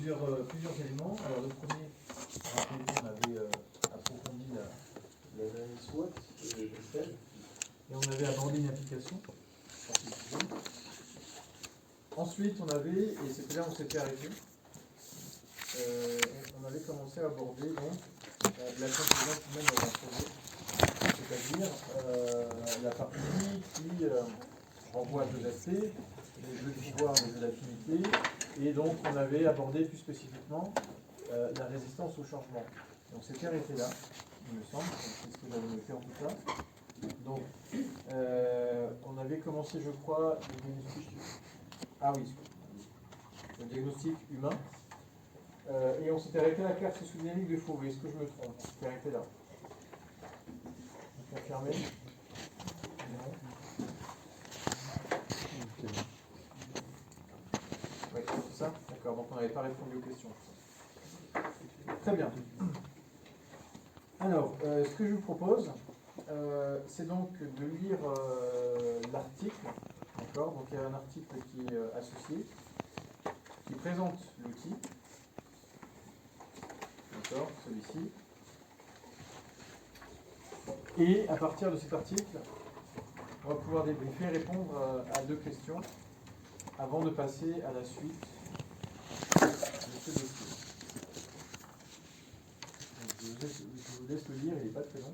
plusieurs éléments. Alors le premier, on avait approfondi l'analyse SWOT d'Estelle, et on avait abordé une application. Ensuite, on avait, et c'était là où on s'était arrêté, on avait commencé à aborder donc, la composante humaine dans un projet, c'est-à-dire la partie qui renvoie à deux aspects, les jeux de pouvoir, les jeux d'affinité, et donc on avait abordé plus spécifiquement la résistance au changement. Donc c'était arrêté là, il me semble, c'est ce que j'avais noté en tout cas. Donc on avait commencé, je crois, le diagnostic. Ah oui, le diagnostic humain. Et on s'était arrêté à la carte sous-dynamique de Fauvet. Est-ce que je me trompe? On s'était arrêté là. On confirmé? Non. Oui, c'est ça? D'accord, donc on n'avait pas répondu aux questions. Très bien. Alors, ce que je vous propose, c'est donc de lire l'article. D'accord? Donc il y a un article qui est associé, qui présente l'outil. D'accord, celui-ci. Et à partir de cet article, on va pouvoir débriefer et répondre à deux questions avant de passer à la suite de ce dossier. Donc, je vous laisse le lire, il n'est pas très long.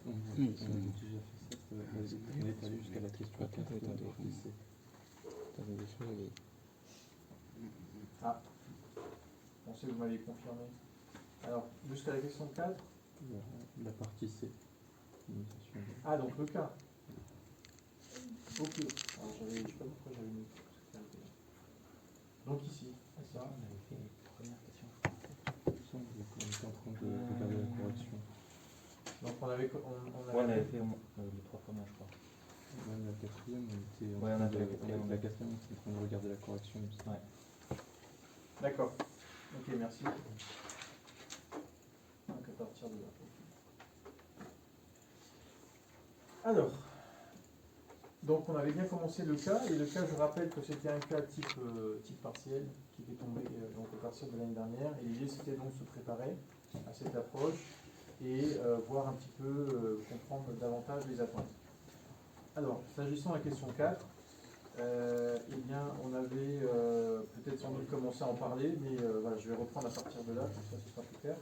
On a déjà fait ça, on est allé jusqu'à la question 4. Ah, on sait que vous m'avez confirmé. Alors, jusqu'à la question 4. La partie C. Ah, donc le cas. Ok. Alors, je ne sais pas pourquoi j'avais mis. Donc ici, c'est ça. On avait fait la première question. On était en train de regarder la correction. Donc on avait fait les trois premières, je crois. Même la quatrième, on était en train de regarder la correction. Ouais. D'accord. Ok, merci. Donc à partir de là. Alors, donc on avait bien commencé le cas, et le cas, je rappelle que c'était un cas type partiel qui était tombé donc à partir de l'année dernière, et l'idée c'était donc de se préparer à cette approche et voir un petit peu, comprendre davantage les attentes. Alors, s'agissant de la question 4, eh bien, on avait peut-être sans doute commencé à en parler, mais voilà, je vais reprendre à partir de là, comme ça ce sera plus clair.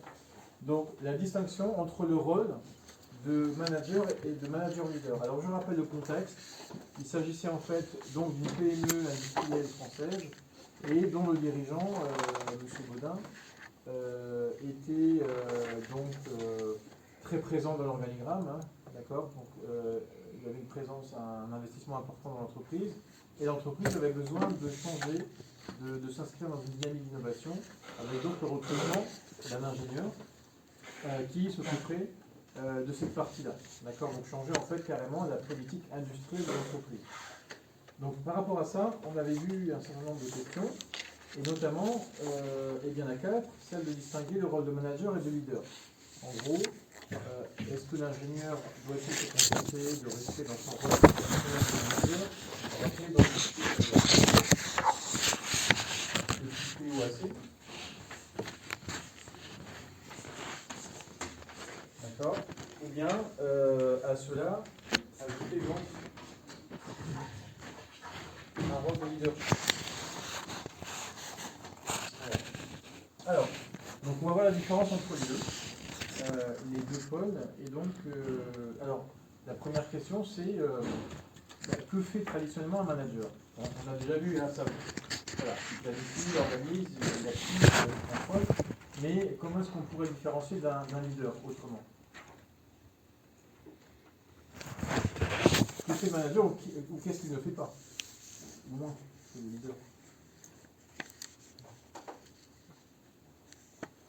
Donc, la distinction entre le rôle de manager et de manager leader. Alors, je rappelle le contexte. Il s'agissait en fait donc d'une PME industrielle française et dont le dirigeant, M. Baudin, était très présent dans l'organigramme, hein, d'accord. Donc, il y avait une présence, un investissement important dans l'entreprise, et l'entreprise avait besoin de changer, de s'inscrire dans une dynamique d'innovation, avec donc le recrutement d'un ingénieur qui s'occuperait de cette partie-là, d'accord. Donc changer en fait carrément la politique industrielle de l'entreprise. Donc par rapport à ça, on avait vu un certain nombre de questions, et notamment, et bien à 4, celle de distinguer le rôle de manager et de leader. En gros, est-ce que l'ingénieur doit-il se contenter de rester dans son rôle de manager, rester dans le type POAC? D'accord. Ou bien, à cela, ajouter donc un rôle de leadership. Alors, donc on va voir la différence entre les deux pôles. Et donc, alors, la première question, c'est que fait traditionnellement un manager? On a déjà vu, hein, ça. Voilà, il planifie, il organise, il active, il contrôle. Mais comment est-ce qu'on pourrait différencier d'un leader autrement? Que fait le manager ou qu'est-ce qu'il ne fait pas? Au moins, c'est le leader.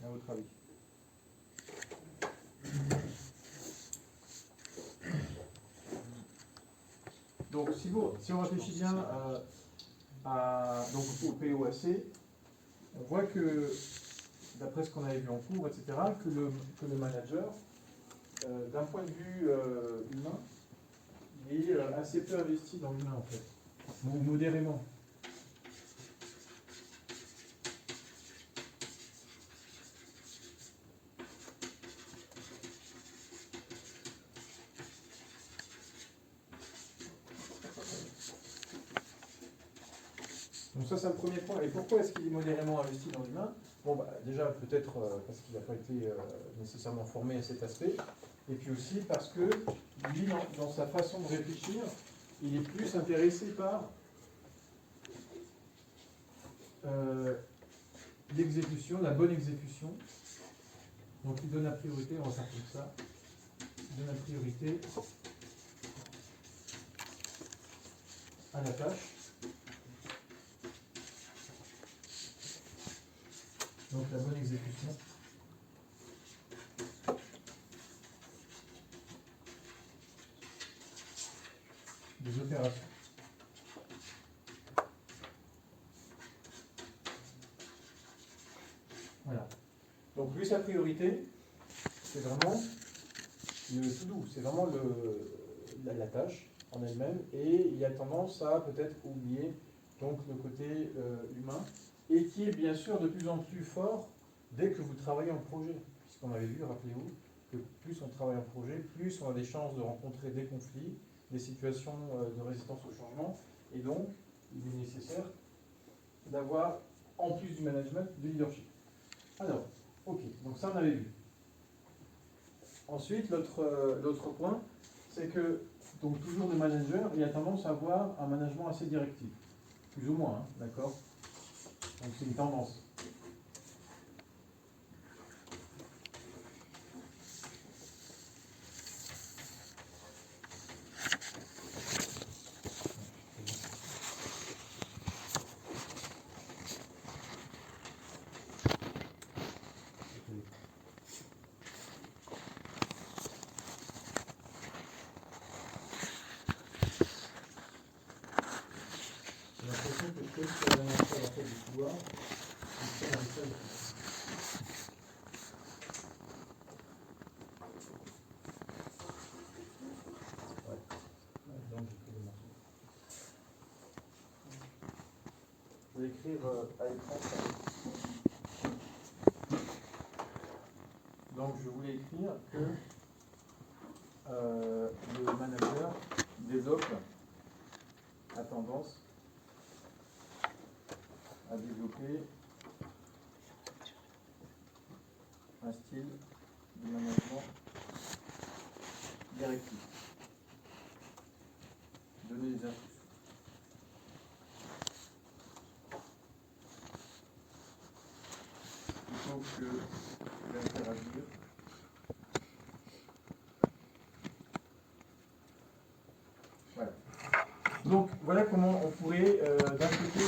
À votre avis? Donc si on réfléchit bien donc au POAC, on voit que, d'après ce qu'on avait vu en cours, etc., que le manager, d'un point de vue humain, il est assez peu investi dans l'humain en fait, ou modérément. Donc ça c'est le premier point. Et pourquoi est-ce qu'il est modérément investi dans l'humain? Bon, bah, déjà peut-être parce qu'il n'a pas été nécessairement formé à cet aspect, et puis aussi parce que lui, dans sa façon de réfléchir, il est plus intéressé par l'exécution, la bonne exécution. Donc il donne la priorité, on va faire comme ça, il donne la priorité à la tâche. Donc la bonne exécution. Des opérations. Voilà. Donc lui, sa priorité, c'est vraiment le tout doux, c'est vraiment la tâche en elle-même, et il y a tendance à peut-être oublier donc le côté humain, et qui est bien sûr de plus en plus fort dès que vous travaillez en projet. Puisqu'on avait vu, rappelez-vous, que plus on travaille en projet, plus on a des chances de rencontrer des conflits, des situations de résistance au changement, et donc il est nécessaire d'avoir, en plus du management, du leadership. Alors, ok, donc ça on avait vu. Ensuite, l'autre point, c'est que, donc toujours le manager, il a tendance à avoir un management assez directif. Plus ou moins, hein, d'accord? Donc c'est une tendance. J'ai l'impression que peut-être sur la dernière fois, en fait, du pouvoir, c'est ça, ça, ouais. Donc, j'ai pris le morceau. Je vais écrire à l'écran. Donc, je voulais écrire que le manager développe, a tendance à développer un style de management directif. Donner des instructions. Plutôt que d'interagir. Voilà. Donc voilà comment on pourrait d'un côté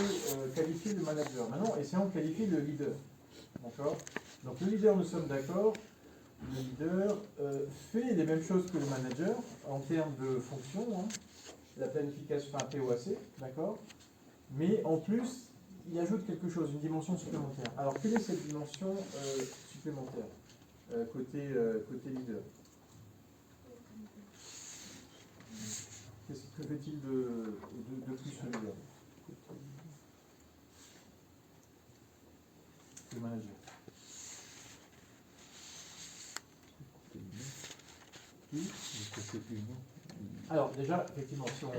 qualifier le manager. Maintenant, essayons de qualifier le leader. D'accord? Donc le leader, nous sommes d'accord, le leader fait les mêmes choses que le manager en termes de fonction, hein, la planification, enfin POAC, d'accord? Mais en plus, il ajoute quelque chose, une dimension supplémentaire. Alors quelle est cette dimension supplémentaire côté leader? Que fait-il de plus le leader? Le manager. Alors déjà, effectivement, si on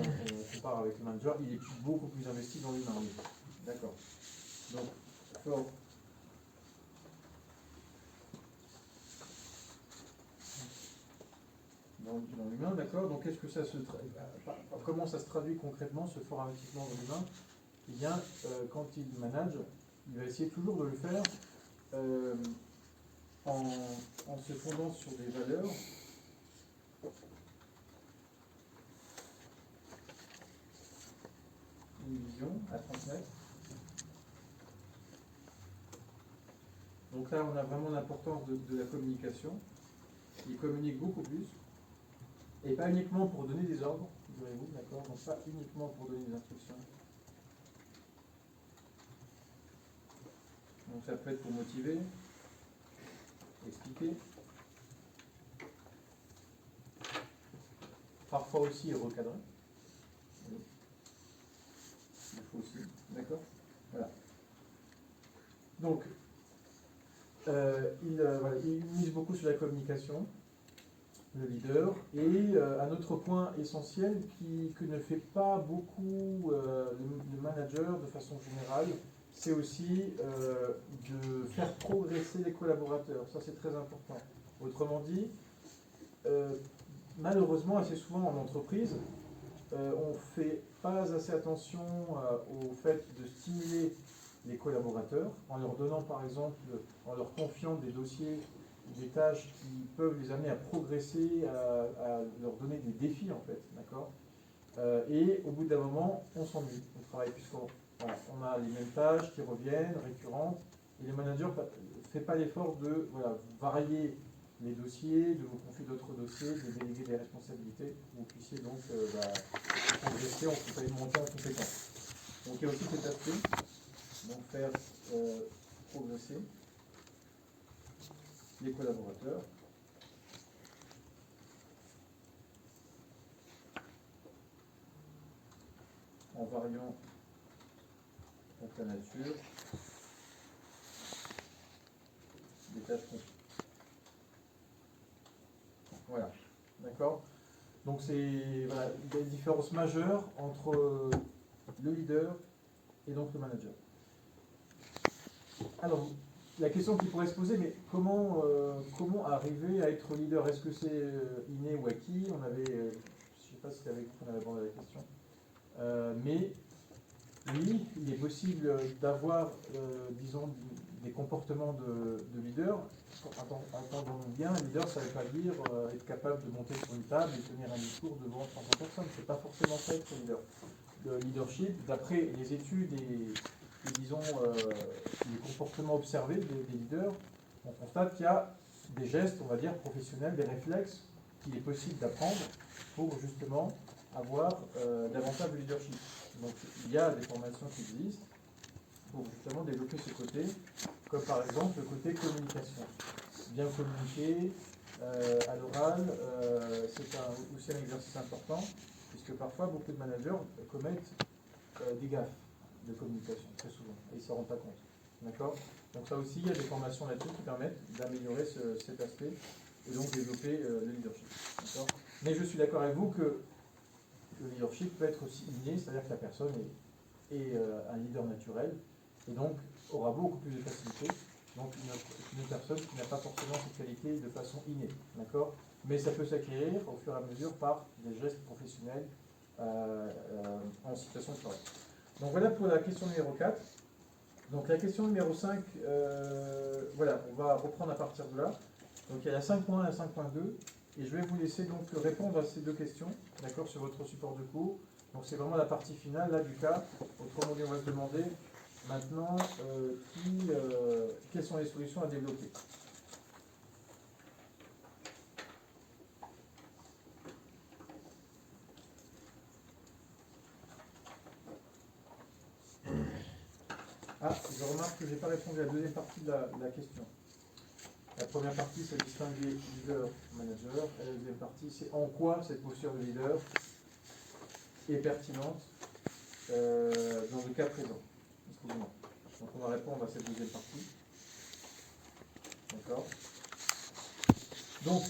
compare avec le manager, il est beaucoup plus investi dans l'humain. D'accord. Donc, fort. Dans l'humain, d'accord. Donc, qu'est-ce que ça se comment ça se traduit concrètement, ce fort investissement dans l'humain? Eh bien, quand il manage, il va essayer toujours de le faire en se fondant sur des valeurs une vision à transmettre. Donc là, on a vraiment l'importance de la communication. Il communique beaucoup plus. Et pas uniquement pour donner des ordres, figurez-vous, d'accord? Donc pas uniquement pour donner des instructions. Donc ça peut être pour motiver, expliquer. Parfois aussi recadrer. Oui. Il faut aussi, d'accord? Voilà. Donc, voilà, il mise beaucoup sur la communication, le leader, et un autre point essentiel que ne fait pas beaucoup le manager de façon générale, c'est aussi de faire progresser les collaborateurs. Ça, c'est très important. Autrement dit, malheureusement, assez souvent en entreprise, on ne fait pas assez attention au fait de stimuler les collaborateurs en leur donnant, par exemple, en leur confiant des dossiers, des tâches qui peuvent les amener à progresser, à leur donner des défis, en fait, d'accord? Et au bout d'un moment, on s'ennuie au travail, puisqu'on on a les mêmes tâches qui reviennent, récurrentes, et les managers ne font pas l'effort de varier les dossiers, de vous confier d'autres dossiers, de déléguer des responsabilités, pour que vous puissiez donc progresser, on peut monter en compétence. Donc il y a aussi cet aspect, donc faire progresser les collaborateurs. En variant donc la nature des tâches confiées. Voilà, d'accord? Donc c'est voilà, des différences majeures entre le leader et donc le manager. Alors, la question qui pourrait se poser, mais comment arriver à être leader? Est-ce que c'est inné ou acquis? On avait, je ne sais pas si c'était avec vous qu'on avait abordé la question. Mais oui, il est possible d'avoir, disons, des comportements de leader. Entendons-nous bien, leader, ça ne veut pas dire être capable de monter sur une table et tenir un discours devant 300 personnes. Ce n'est pas forcément ça être leader. Le leadership, d'après les études et disons, les comportements observés des leaders, on constate qu'il y a des gestes, on va dire, professionnels, des réflexes qu'il est possible d'apprendre pour justement avoir davantage de leadership. Donc il y a des formations qui existent pour justement développer ce côté, comme par exemple le côté communication. Bien communiquer à l'oral, c'est aussi un exercice important, puisque parfois beaucoup de managers commettent des gaffes de communication, très souvent, et ils ne s'en rendent pas compte. D'accord? Donc ça aussi, il y a des formations là-dessus qui permettent d'améliorer cet aspect et donc développer le leadership. D'accord? Mais je suis d'accord avec vous que le leadership peut être aussi inné, c'est-à-dire que la personne est un leader naturel et donc aura beaucoup plus de facilité. Donc une personne qui n'a pas forcément cette qualité de façon innée. D'accord? Mais ça peut s'acquérir au fur et à mesure par des gestes professionnels en situation de travail. Donc voilà pour la question numéro 4. Donc la question numéro 5, voilà, on va reprendre à partir de là. Donc il y a la 5.1 et la 5.2, et je vais vous laisser donc répondre à ces deux questions, d'accord, sur votre support de cours. Donc c'est vraiment la partie finale là du cas. Autrement dit, on va se demander maintenant quelles sont les solutions à développer. Ah, je remarque que je n'ai pas répondu à la deuxième partie de la question. La première partie, c'est distinguer leader-manager. Et la deuxième partie, c'est en quoi cette posture de leader est pertinente dans le cas présent. Excusez-moi. Donc on va répondre à cette deuxième partie. D'accord? Donc,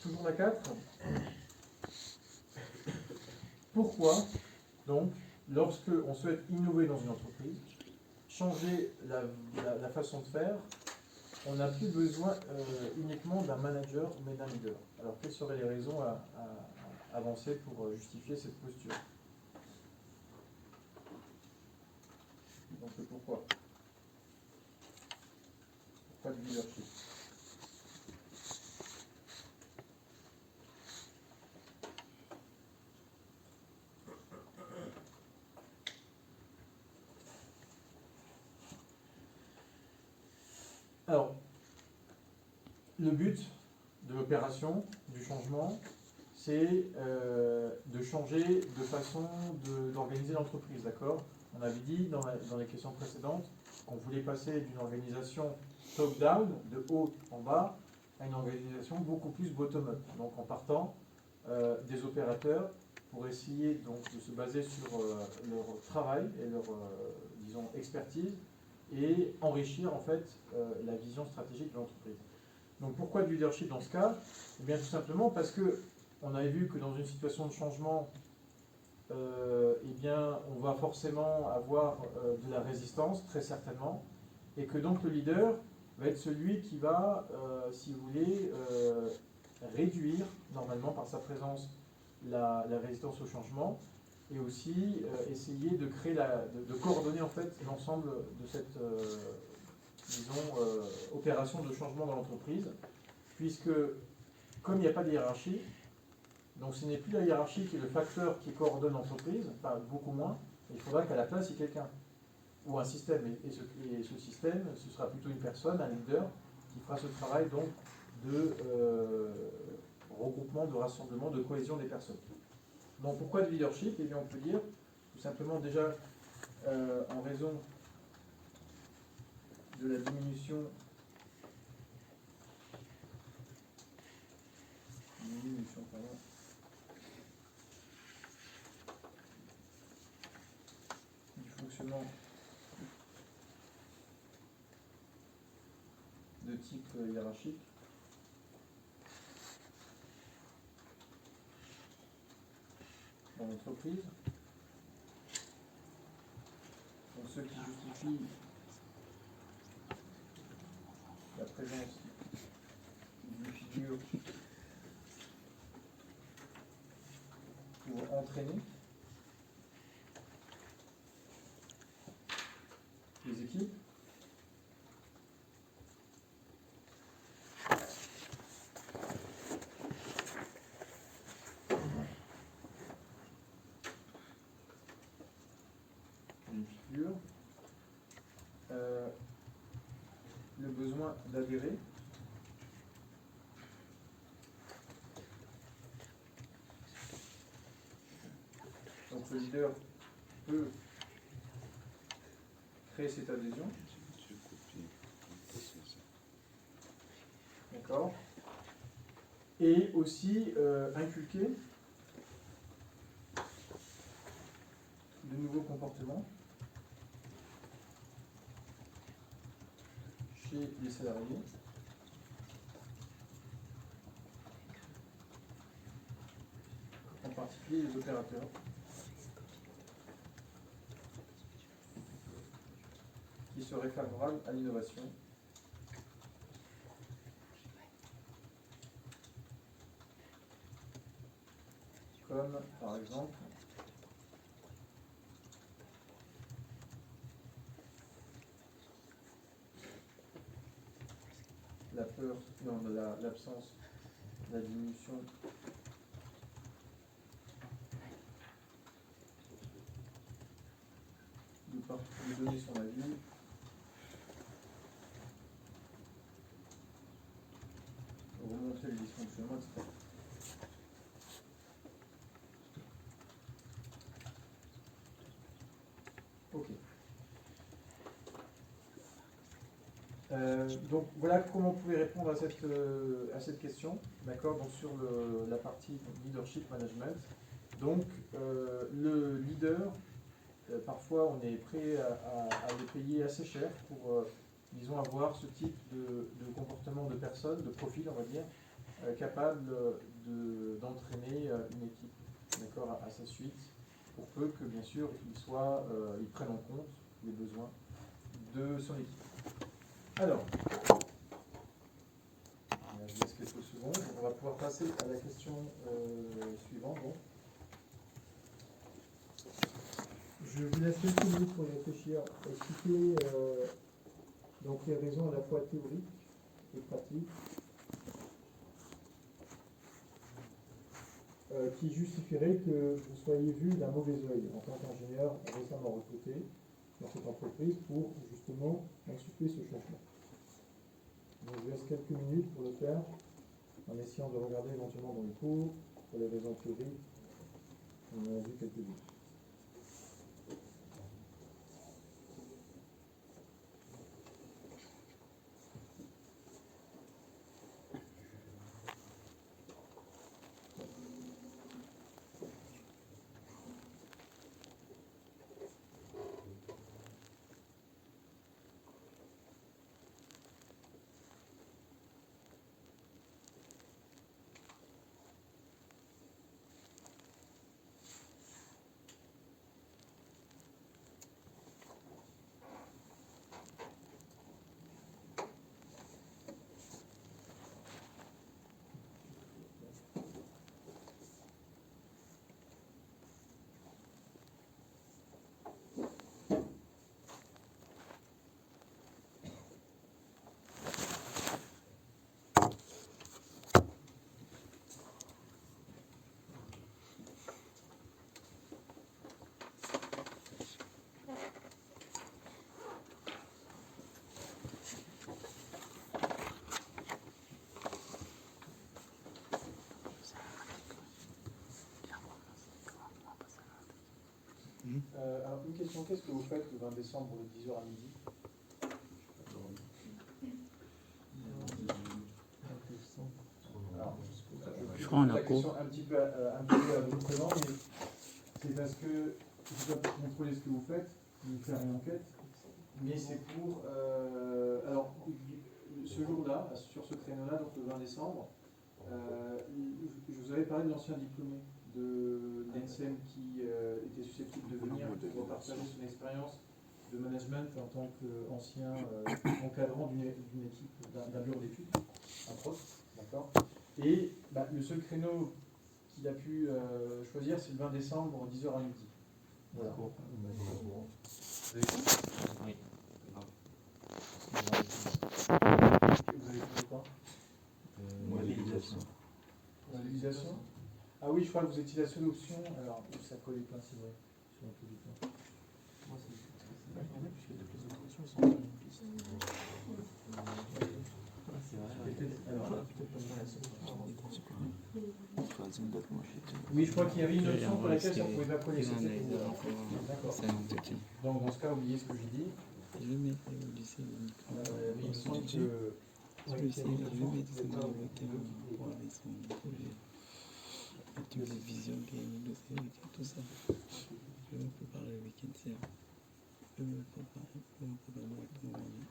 toujours la 4. Pourquoi, donc, lorsque on souhaite innover dans une entreprise, changer la façon de faire, on n'a plus besoin uniquement d'un manager, mais d'un leader. Alors, quelles seraient les raisons à avancer pour justifier cette posture? Donc, pourquoi? Pourquoi du leadership? Alors, le but de l'opération, du changement, c'est de changer de façon d'organiser l'entreprise, d'accord? On avait dit dans les questions précédentes qu'on voulait passer d'une organisation top-down, de haut en bas, à une organisation beaucoup plus bottom-up. Donc en partant des opérateurs pour essayer donc de se baser sur leur travail et leur disons expertise et enrichir en fait la vision stratégique de l'entreprise. Donc pourquoi du leadership dans ce cas? Eh bien tout simplement parce que on avait vu que dans une situation de changement, eh bien, on va forcément avoir de la résistance, très certainement, et que donc le leader va être celui qui va, si vous voulez, réduire, normalement par sa présence, la résistance au changement, et aussi essayer de créer de coordonner en fait l'ensemble de cette disons, opération de changement dans l'entreprise, puisque comme il n'y a pas de hiérarchie, donc ce n'est plus la hiérarchie qui est le facteur qui coordonne l'entreprise, enfin beaucoup moins, il faudra qu'à la place il y ait quelqu'un, ou un système, et ce système, ce sera plutôt une personne, un leader, qui fera ce travail donc de regroupement, de rassemblement, de cohésion des personnes. Donc pourquoi du leadership? Eh bien on peut dire, tout simplement déjà, en raison de la diminution du fonctionnement de type hiérarchique. Dans l'entreprise. Donc ce qui justifie la présence d'une figure pour entraîner les équipes. Une figure. Le besoin d'adhérer. Donc le leader peut créer cette adhésion. D'accord. Et aussi inculquer de nouveaux comportements chez les salariés. En particulier les opérateurs. Qui seraient favorables à l'innovation. Comme par exemple la peur, non, l'absence, la diminution de donner son avis, remonter les dysfonctionnements, etc. Ok. Donc voilà comment on pouvait répondre à cette question, d'accord, donc sur la partie leadership management. Donc le leader, parfois on est prêt à le payer assez cher pour, disons, avoir ce type de comportement de personnes, de profil, on va dire, capable d'entraîner une équipe, d'accord, à sa suite, pour peu que, bien sûr, il prenne en compte les besoins de son équipe. Alors, je laisse quelques secondes, on va pouvoir passer à la question suivante. Donc. Je vous laisse quelques minutes pour y réfléchir, expliquer donc les raisons à la fois théoriques et pratiques qui justifieraient que vous soyez vu d'un mauvais œil en tant qu'ingénieur récemment recruté dans cette entreprise pour justement insuffler ce changement. Donc je vous laisse quelques minutes pour le faire en essayant essayant de regarder éventuellement dans les cours, pour les raisons théoriques, on en a vu quelques-unes. Alors, une question, qu'est-ce que vous faites le 20 décembre de 10h à midi? Alors, Je crois en la accord. question un petit peu à vous présent, mais c'est parce que c'est pas pour contrôler ce que vous faites, vous faire une enquête, mais c'est pour... alors, ce jour-là, sur ce créneau-là, donc le 20 décembre, je vous avais parlé de l'ancien diplômé de l'ENSEM qui était susceptible de venir pour partager son expérience de management en tant qu'ancien encadrant d'une équipe, d'un bureau d'études, un prof, d'accord. Et le seul créneau qu'il a pu choisir, c'est le 20 décembre, 10h à midi. Voilà. Oui. Vous avez fait quoi? Modélisation. Modélisation. Ah oui, je crois que vous étiez la seule option. Alors, ça collait pas, c'est vrai, sur un peu du temps. Moi, c'est puisque toutes les autres options sont dans une piste. Oui, je crois qu'il y avait une option pour laquelle ça ne pouvait pas coller. D'accord. Donc, dans ce cas, oubliez ce que j'ai dit. Je vais mettre le lycée unique. Mais il me semble que... Celui-ci, je vais mettre ça dans le terrain pour aller sur mon projet. Et toutes les visions qui est tout ça. Je vais me préparer le week-end, c'est je vais me préparer avec mon ami.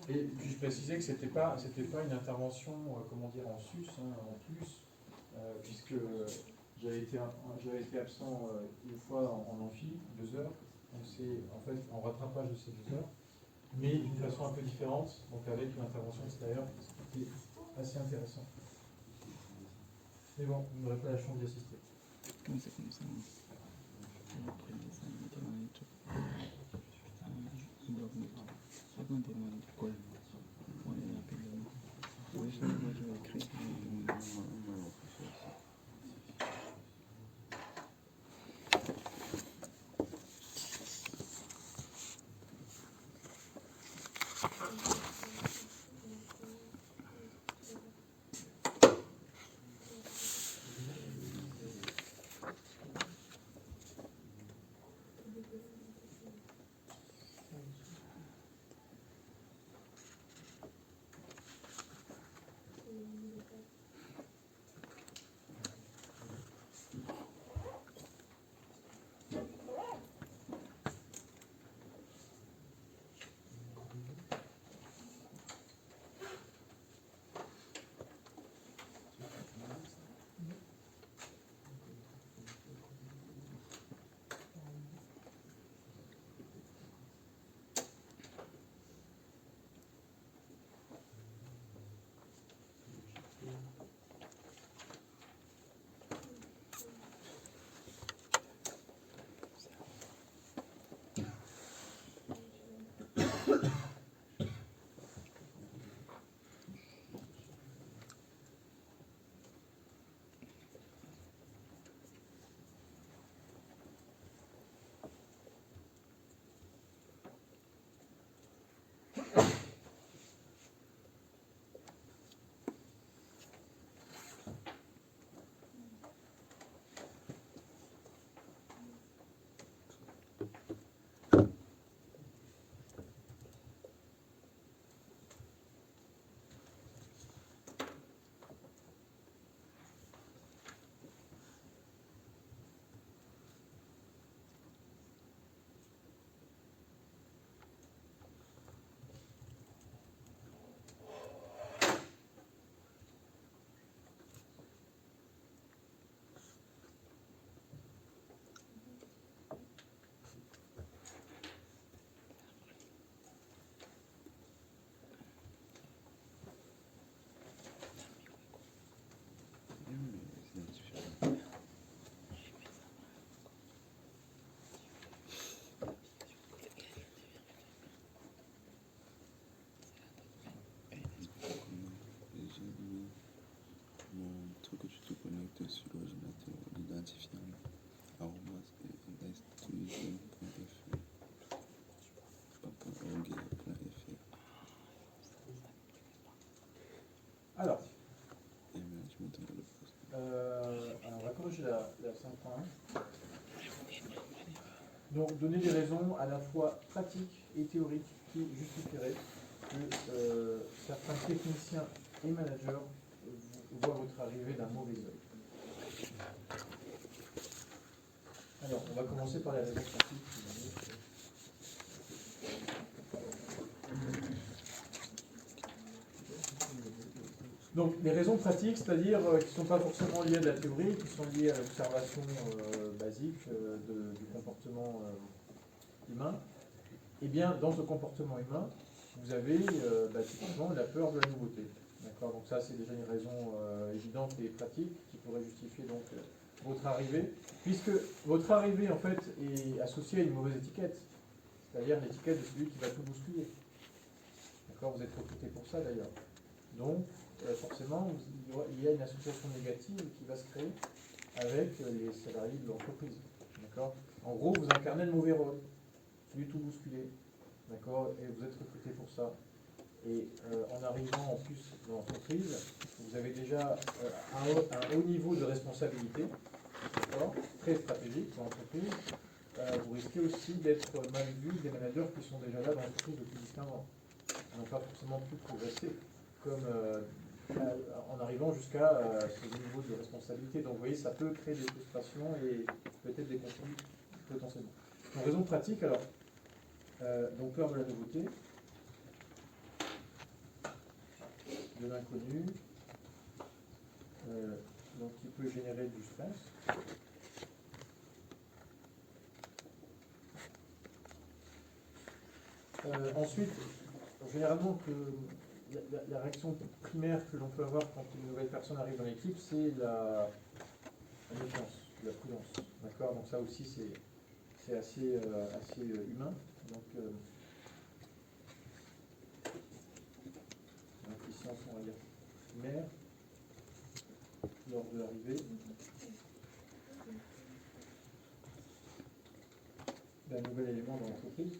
Et puis je précisais que c'était pas une intervention, comment dire, en sus, hein, en plus, puisque j'avais été absent une fois en amphi, 2 heures, donc c'est en fait en rattrapage de ces 2 heures, mais d'une façon un peu différente, donc avec une intervention extérieure, qui était assez intéressant. Mais bon, vous n'aurez pas la chance d'y assister. Comment c'est comme ça? Après ça, maintenant et tout. Je vais demander quoi? On est rapidement. Oui, je vais écrire. Alors, on va corriger la 5.1. Donc, donner des raisons à la fois pratiques et théoriques qui justifieraient que certains techniciens et managers voient votre arrivée d'un mauvais œil. Alors, on va commencer par les raisons pratiques. Donc, les raisons pratiques, c'est-à-dire qui ne sont pas forcément liées à de la théorie, qui sont liées à l'observation basique du comportement humain. Eh bien, dans ce comportement humain, vous avez typiquement la peur de la nouveauté. D'accord ? Donc ça, c'est déjà une raison évidente et pratique qui pourrait justifier donc votre arrivée, puisque votre arrivée, en fait, est associée à une mauvaise étiquette, c'est-à-dire l'étiquette de celui qui va tout bousculer. D'accord ? Vous êtes recruté pour ça, d'ailleurs. Donc, forcément, il y a une association négative qui va se créer avec les salariés de l'entreprise. D'accord ? En gros, vous incarnez le mauvais rôle, du tout bousculé. D'accord ? Et vous êtes recruté pour ça. Et en arrivant en plus dans l'entreprise, vous avez déjà un haut niveau de responsabilité, d'accord ? Très stratégique dans l'entreprise. Vous risquez aussi d'être mal vu des managers qui sont déjà là dans l'entreprise depuis 10-15 ans. Ils n'ont pas forcément pu progresser comme en arrivant jusqu'à ce niveau de responsabilité. Donc vous voyez, ça peut créer des frustrations et peut-être des conflits potentiellement. Donc raison pratique, alors, donc peur de la nouveauté, de l'inconnu, donc qui peut générer du stress. Ensuite, généralement, la réaction primaire que l'on peut avoir quand une nouvelle personne arrive dans l'équipe, c'est la méfiance, la prudence. D'accord ? Donc ça aussi, c'est assez humain. Donc, l'impuissance, on va dire, primaire, lors de l'arrivée d'un nouvel élément dans l'entreprise.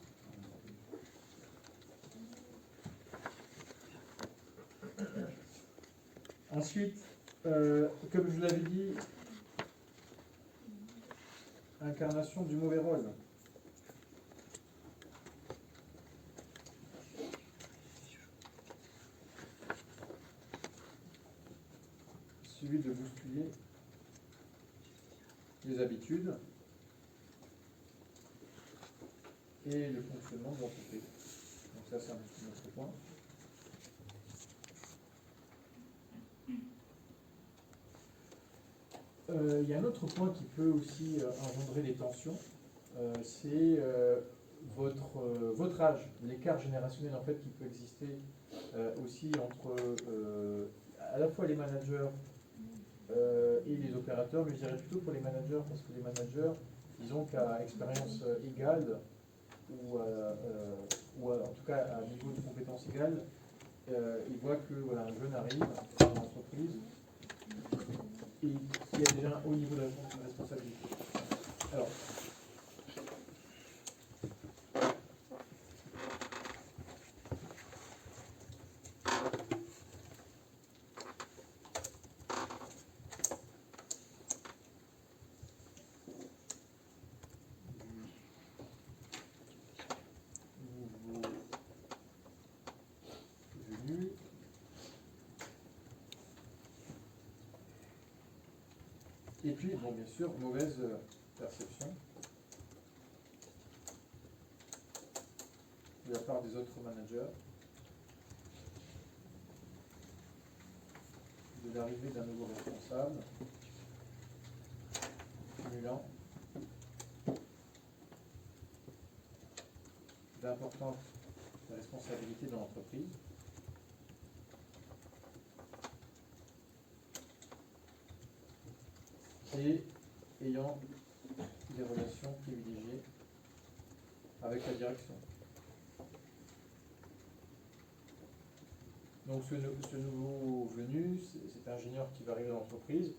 Ensuite, comme je vous l'avais dit, incarnation du mauvais rôle. Celui de bousculer les habitudes et le fonctionnement de l'entreprise. Donc ça, c'est un autre point. Il y a un autre point qui peut aussi engendrer des tensions, c'est votre âge, l'écart générationnel en fait qui peut exister aussi entre à la fois les managers et les opérateurs, mais je dirais plutôt pour les managers, parce que les managers, disons qu'à expérience égale, ou en tout cas à niveau de compétence égale, ils voient que voilà, un jeune arrive dans l'entreprise et qui a déjà un haut niveau de responsabilité. Alors, et puis, bon, bien sûr, mauvaise perception de la part des autres managers de l'arrivée d'un nouveau responsable, cumulant d'importantes responsabilités dans l'entreprise. Et ayant des relations privilégiées avec la direction. Donc ce nouveau venu, cet ingénieur qui va arriver dans l'entreprise,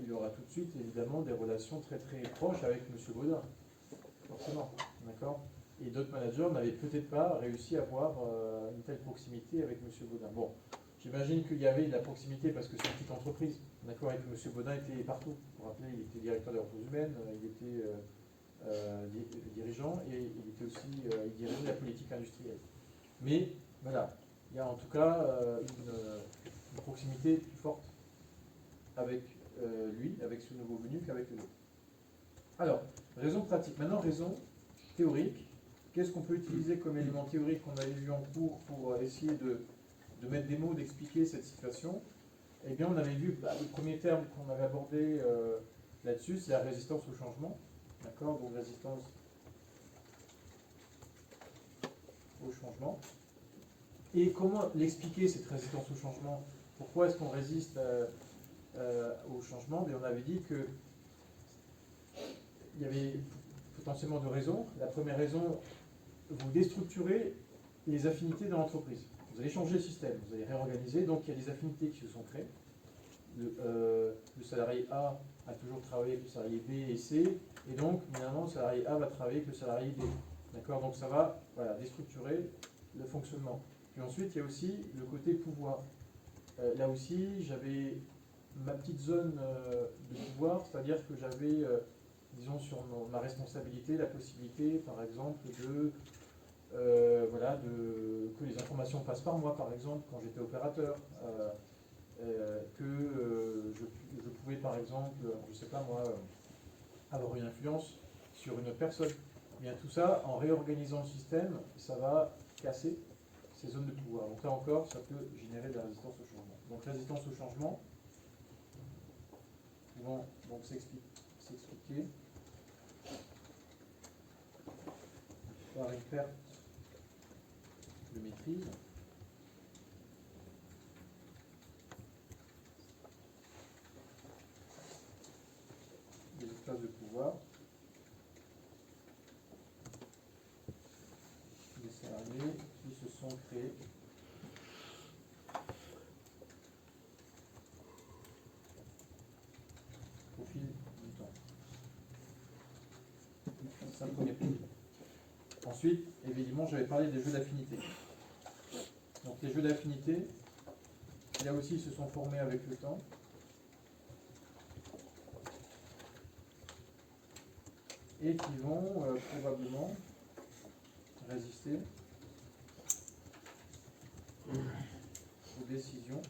il aura tout de suite évidemment des relations très très proches avec M. Baudin, forcément, d'accord ? Et d'autres managers n'avaient peut-être pas réussi à avoir une telle proximité avec M. Baudin. Bon, J'imagine qu'il y avait de la proximité parce que c'est une petite entreprise, d'accord, et que M. Baudin était partout. Vous vous rappelez, il était directeur des ressources humaines, il était dirigeant et il était aussi, il dirigeait la politique industrielle. Mais voilà, il y a en tout cas une proximité plus forte avec lui, avec ce nouveau venu qu'avec les autres. Alors, raison pratique. Maintenant, raison théorique. Qu'est-ce qu'on peut utiliser comme élément théorique qu'on avait vu en cours pour essayer de mettre des mots, d'expliquer cette situation? Eh bien, on avait vu le premier terme qu'on avait abordé là-dessus, c'est la résistance au changement. D'accord? Donc, résistance au changement. Et comment l'expliquer, cette résistance au changement? Pourquoi est-ce qu'on résiste au changement? Et on avait dit que il y avait potentiellement deux raisons. La première raison, vous déstructurez les affinités dans l'entreprise. Vous allez changer le système, vous allez réorganiser, donc il y a des affinités qui se sont créées. Le salarié A a toujours travaillé avec le salarié B et C, et donc finalement le salarié A va travailler avec le salarié B. D'accord? Donc ça va déstructurer le fonctionnement. Puis ensuite, il y a aussi le côté pouvoir. Là aussi, j'avais ma petite zone de pouvoir, c'est-à-dire que j'avais, disons, sur ma responsabilité, la possibilité, par exemple, que les informations passent par moi, par exemple, quand j'étais opérateur, je pouvais, par exemple, je ne sais pas moi, avoir une influence sur une autre personne. Bien tout ça, en réorganisant le système, ça va casser ces zones de pouvoir. Donc là encore, ça peut générer de la résistance au changement. Donc résistance au changement, pouvant donc s'expliquer par une perte de maîtrise des espaces de pouvoir des salariés qui se sont créés au fil du temps. C'est un premier point. Ensuite, évidemment, j'avais parlé des jeux d'affinité. Donc les jeux d'affinité, là aussi, ils se sont formés avec le temps. Et qui vont probablement résister aux décisions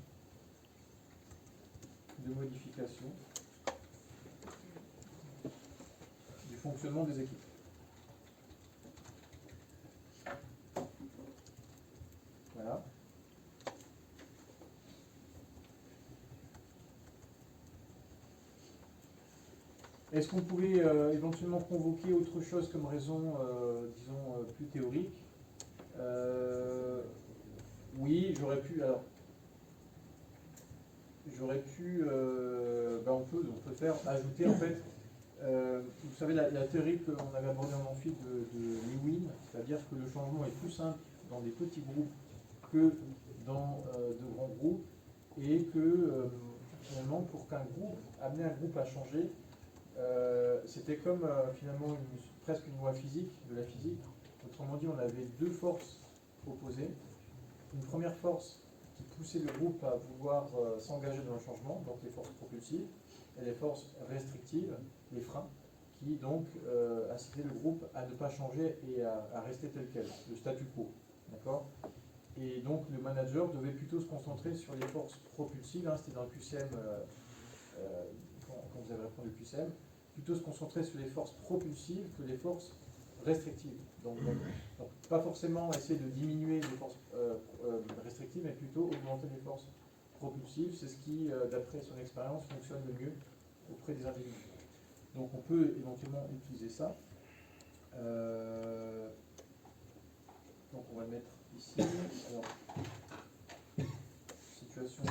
de modification du fonctionnement des équipes. Voilà. Est-ce qu'on pouvait éventuellement convoquer autre chose comme raison, disons, plus théorique? Oui, j'aurais pu. Alors, on peut faire ajouter en fait. Vous savez la théorie qu'on avait abordée en amphi de Lewin, c'est-à-dire que le changement est plus simple dans des petits groupes que dans de grands groupes, et que finalement pour qu'un groupe, amener un groupe à changer, c'était comme finalement presque une loi physique, de la physique. Autrement dit, on avait deux forces opposées. Une première force qui poussait le groupe à vouloir s'engager dans le changement, donc les forces propulsives, et les forces restrictives, les freins, qui donc incitaient le groupe à ne pas changer et à rester tel quel, le statu quo. D'accord ? Et donc le manager devait plutôt se concentrer sur les forces propulsives, c'était dans le QCM, quand vous avez appris le QCM, plutôt se concentrer sur les forces propulsives que les forces restrictives. Donc, pas forcément essayer de diminuer les forces restrictives, mais plutôt augmenter les forces propulsives. C'est ce qui, d'après son expérience, fonctionne le mieux auprès des individus. Donc on peut éventuellement utiliser ça. Donc on va le mettre ici. Alors, situation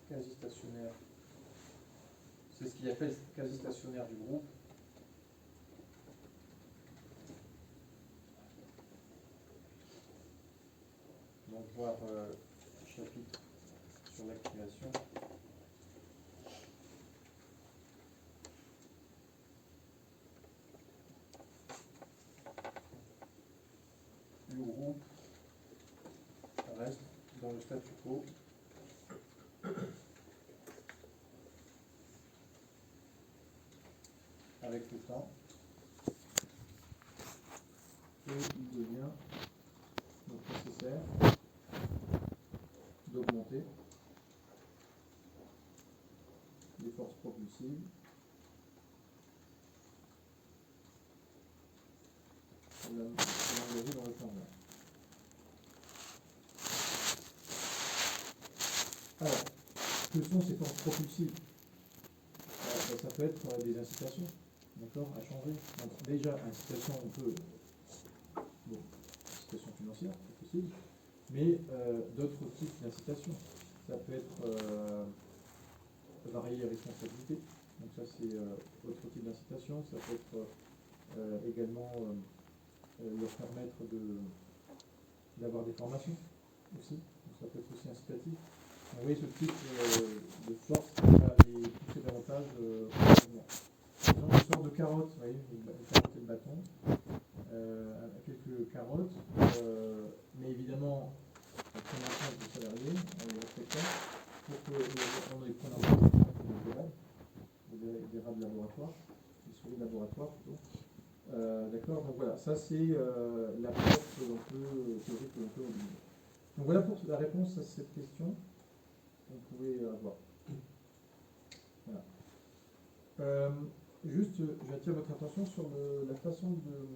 quasi stationnaire. C'est ce qu'il appelle quasi stationnaire du groupe. Donc voir chapitre sur l'activation. le statu quo. Avec le temps. Et il devient donc nécessaire d'augmenter les forces propulsives pour l'engager dans le changement. Alors, que sont ces forces propulsives? Ça peut être des incitations, d'accord, à changer. Donc déjà, incitation, on peut, bon, incitation financière, c'est possible, mais d'autres types d'incitation. Ça peut être varier les responsabilités, donc ça c'est autre type d'incitation. Ça peut être également leur permettre d'avoir des formations aussi, donc ça peut être aussi incitatif. Vous voyez ce type de force qui va les pousser davantage au changement. Donc une sorte de carotte, vous voyez, une carotte et le bâton, quelques carottes, mais évidemment en prenant en compte les salariés, en les respectant, pour qu'on les prenne en compte des rats de laboratoire, des souris de laboratoire plutôt. D'accord, donc voilà, ça c'est l'approche théorique que l'on peut oublier. Donc voilà pour la réponse à cette question qu'on pouvait avoir. Voilà. Juste, j'attire votre attention sur la façon de...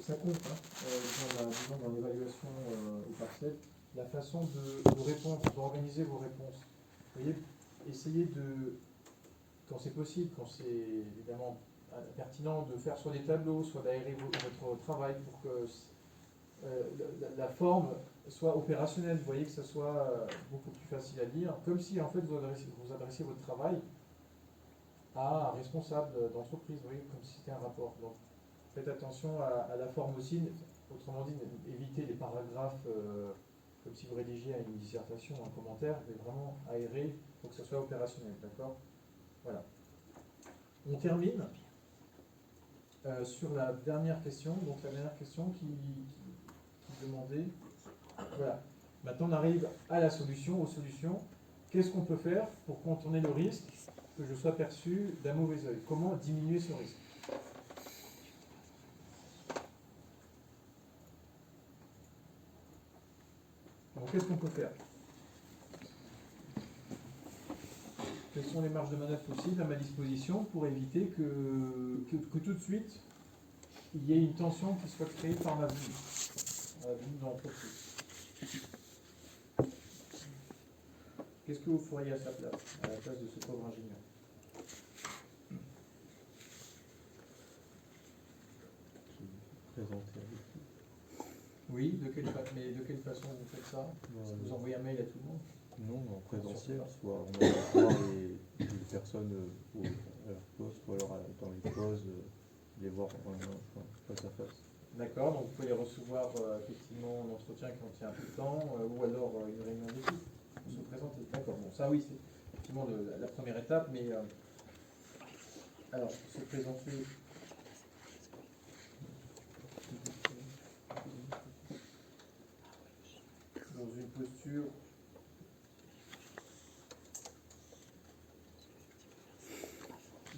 ça compte, dans l'évaluation au partiel, la façon de répondre, d'organiser vos réponses. Vous voyez, essayez de, quand c'est possible, quand c'est évidemment pertinent, de faire soit des tableaux, soit d'aérer votre travail pour que la forme soit opérationnelle. Vous voyez, que ça soit beaucoup plus facile à lire, comme si en fait vous adressiez votre travail à un responsable d'entreprise, vous voyez, comme si c'était un rapport. Donc faites attention à la forme aussi, autrement dit, évitez les paragraphes comme si vous rédigiez une dissertation, un commentaire, mais vraiment aéré pour que ça soit opérationnel, d'accord? Voilà. On termine sur la dernière question, donc la dernière question qui demandait, voilà. Maintenant on arrive à la solution, aux solutions. Qu'est-ce qu'on peut faire pour contourner le risque que je sois perçu d'un mauvais œil? Comment diminuer ce risque? Donc qu'est-ce qu'on peut faire? Quelles sont les marges de manœuvre possibles à ma disposition pour éviter que tout de suite il y ait une tension qui soit créée par ma vie, la vie de l'entreprise? Qu'est-ce que vous feriez à sa place, à la place de ce pauvre ingénieur? Présenter avec vous. Oui, mais de quelle façon vous faites ça? Vous envoyez un mail à tout le monde? Non, en présentiel, soit on va voir les personnes à leur poste, ou alors dans les pauses, les voir face à face. D'accord, donc vous pouvez les recevoir effectivement en entretien quand il y a un peu de temps, ou alors une réunion d'équipe pour se présenter. D'accord, bon, ça oui, c'est effectivement la première étape, mais alors, se présenter. Dans une posture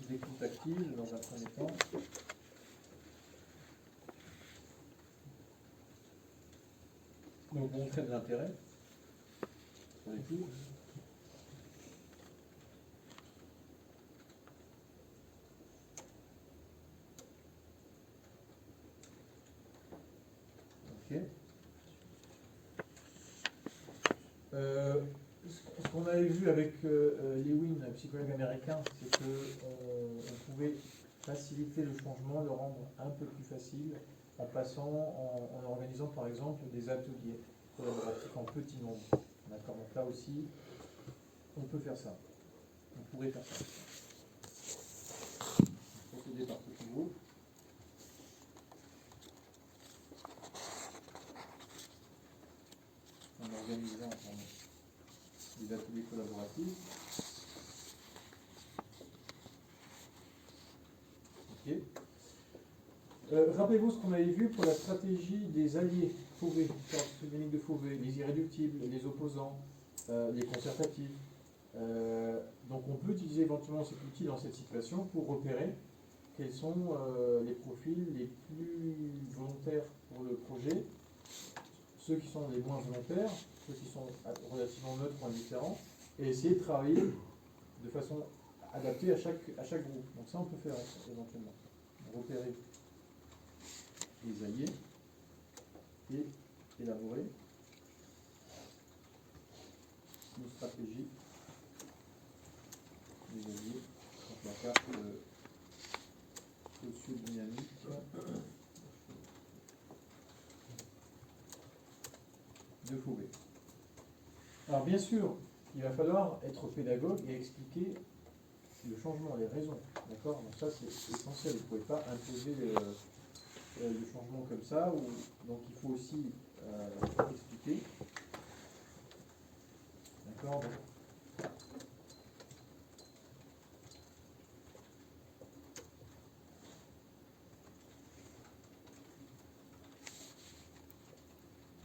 d'écoute active dans un premier temps. Donc montrer de l'intérêt pour l'équipe. Ok. Ce qu'on avait vu avec Lewin, un psychologue américain, c'est qu'on pouvait faciliter le changement, le rendre un peu plus facile en en organisant par exemple des ateliers collaboratifs en petit nombre. D'accord, donc là aussi, on peut faire ça. On pourrait faire ça. Procéder par petits groupes. En organisant des ateliers collaboratifs. Ok. Rappelez-vous ce qu'on avait vu pour la stratégie des alliés Fauvet, Dominique de Fauvet, les irréductibles, les opposants, les concertatifs. Donc on peut utiliser éventuellement cet outil dans cette situation pour repérer quels sont les profils les plus volontaires pour le projet, ceux qui sont les moins volontaires, ceux qui sont relativement neutres ou indifférents, et essayer de travailler de façon adaptée à chaque groupe. Donc ça on peut faire éventuellement. Repérer les alliés et élaborer une stratégie des alliés. Donc la carte socio-dynamique de Fauvet. Alors bien sûr, il va falloir être pédagogue et expliquer le changement, les raisons. D'accord? Donc ça c'est essentiel, vous ne pouvez pas imposer le changement comme ça, donc il faut aussi expliquer. D'accord?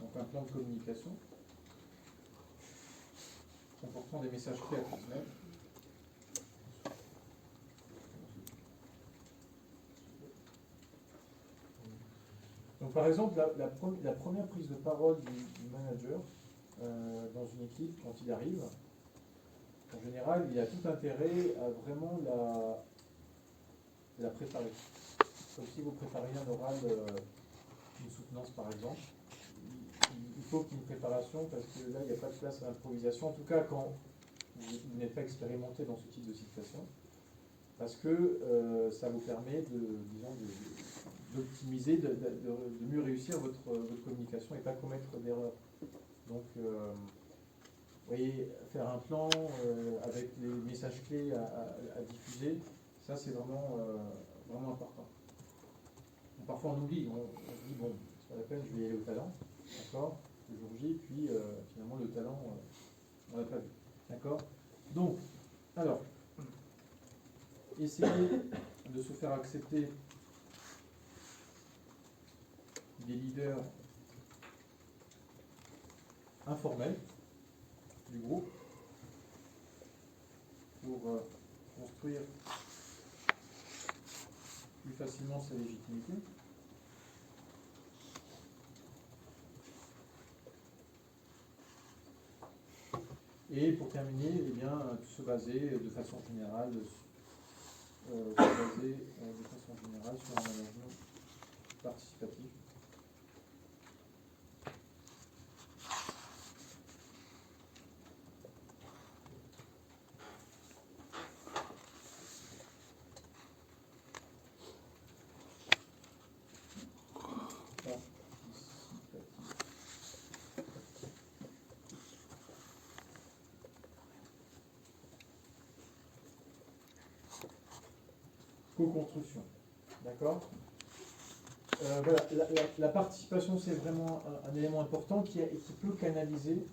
Donc un plan de communication comportant des messages clés à transmettre. Donc par exemple, la première prise de parole du manager dans une équipe, quand il arrive, en général, il a tout intérêt à vraiment la préparer. Comme si vous prépariez un oral, une soutenance par exemple. Il faut qu'il y ait une préparation parce que là, il n'y a pas de place à l'improvisation. En tout cas, quand vous n'êtes pas expérimenté dans ce type de situation, parce que ça vous permet d'optimiser, de mieux réussir votre communication et pas commettre d'erreurs. Donc, vous voyez, faire un plan avec les messages clés à diffuser, ça c'est vraiment important. Donc, parfois on oublie, on se dit bon, c'est pas la peine, je vais y aller au talent, d'accord, le jour J, puis finalement le talent, on l'a pas vu, d'accord. Donc, alors, essayez de se faire accepter des leaders informels du groupe pour construire plus facilement sa légitimité. Et pour terminer, eh bien, se baser de façon générale sur un management participatif. Co-construction. D'accord? Voilà, la participation, c'est vraiment un élément important qui peut canaliser,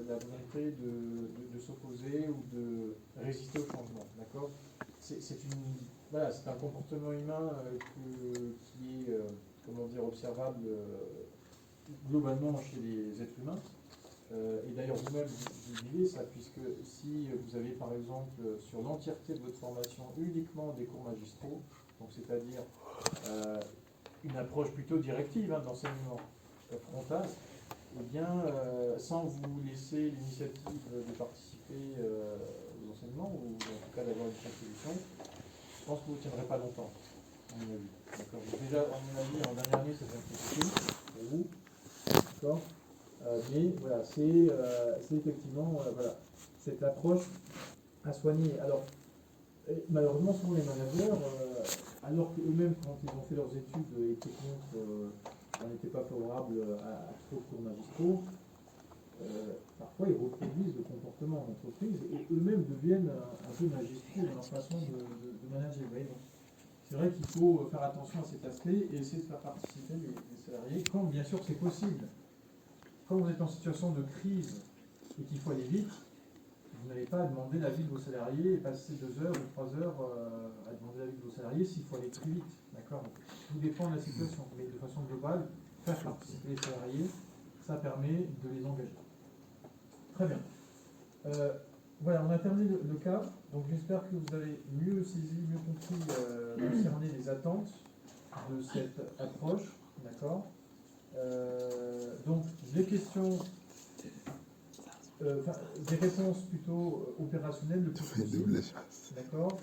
la volonté de s'opposer ou de résister au changement. D'accord? C'est un comportement humain qui est observable globalement chez les êtres humains. Et d'ailleurs vous-même vous vivez ça, puisque si vous avez par exemple sur l'entièreté de votre formation uniquement des cours magistraux, donc c'est-à-dire une approche plutôt directive d'enseignement frontal, eh bien sans vous laisser l'initiative de participer aux enseignements, ou en tout cas d'avoir une contribution, je pense que vous ne tiendrez pas longtemps, à mon avis. D'accord. Donc déjà, à mon avis, en dernière année, ça va être compliqué pour vous. D'accord. Mais voilà, c'est effectivement cette approche à soigner. Alors, malheureusement, souvent les managers, alors qu'eux-mêmes, quand ils ont fait leurs études, étaient contre, n'étaient pas favorables à trop de cours magistraux, parfois ils reproduisent le comportement d'entreprise et eux-mêmes deviennent un peu magistraux dans leur façon de manager. Vous voyez, donc, c'est vrai qu'il faut faire attention à cet aspect et essayer de faire participer les salariés quand bien sûr c'est possible. Quand vous êtes en situation de crise et qu'il faut aller vite, vous n'avez pas à demander l'avis de vos salariés et passer 2 heures ou 3 heures à demander l'avis de vos salariés s'il faut aller très vite. D'accord? Tout dépend de la situation. Mais de façon globale, faire participer les salariés, ça permet de les engager. Très bien. Voilà, on a terminé le cas. Donc j'espère que vous avez mieux saisi, mieux compris, concerné les attentes de cette approche. D'accord? Donc des questions, des réponses plutôt opérationnelles le plus possible. D'accord?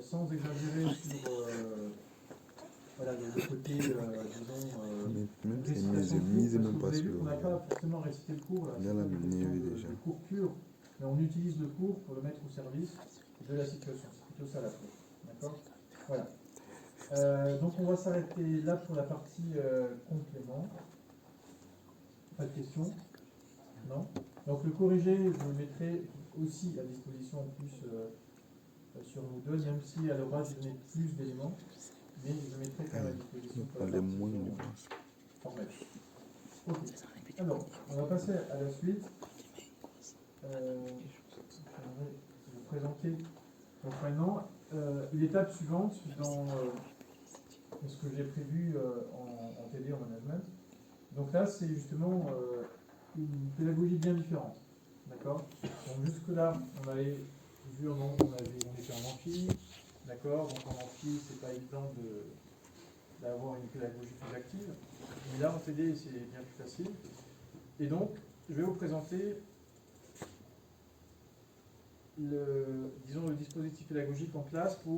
Sans exagérer sur voilà, le côté, disons, récitation de cours, parce que vous avez vu qu'on n'a pas forcément récité le cours, là, c'est pas une question de cours pur, mais on utilise le cours pour le mettre au service de la situation. C'est plutôt ça l'approche. D'accord? Voilà. Donc on va s'arrêter là pour la partie complément. Pas de questions? Non? Donc le corrigé, je le mettrai aussi à disposition en plus sur Moodle, même si à l'oral je donnais plus d'éléments, mais je le mettrai quand même à disposition pour la partie formelle. Ok. Alors, on va passer à la suite. J'aimerais vous présenter donc maintenant l'étape suivante dans ce que j'ai prévu en TD en management. Donc là, c'est justement une pédagogie bien différente. D'accord? Donc jusque-là, on avait vu on était en amphi. D'accord? Donc en amphi, c'est pas évident d'avoir une pédagogie plus active. Mais là, en TD, c'est bien plus facile. Et donc, je vais vous présenter le dispositif pédagogique en classe qui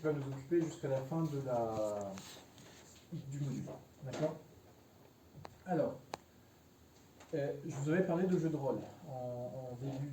va nous occuper jusqu'à la fin du module. D'accord? Alors, je vous avais parlé de jeu de rôle en début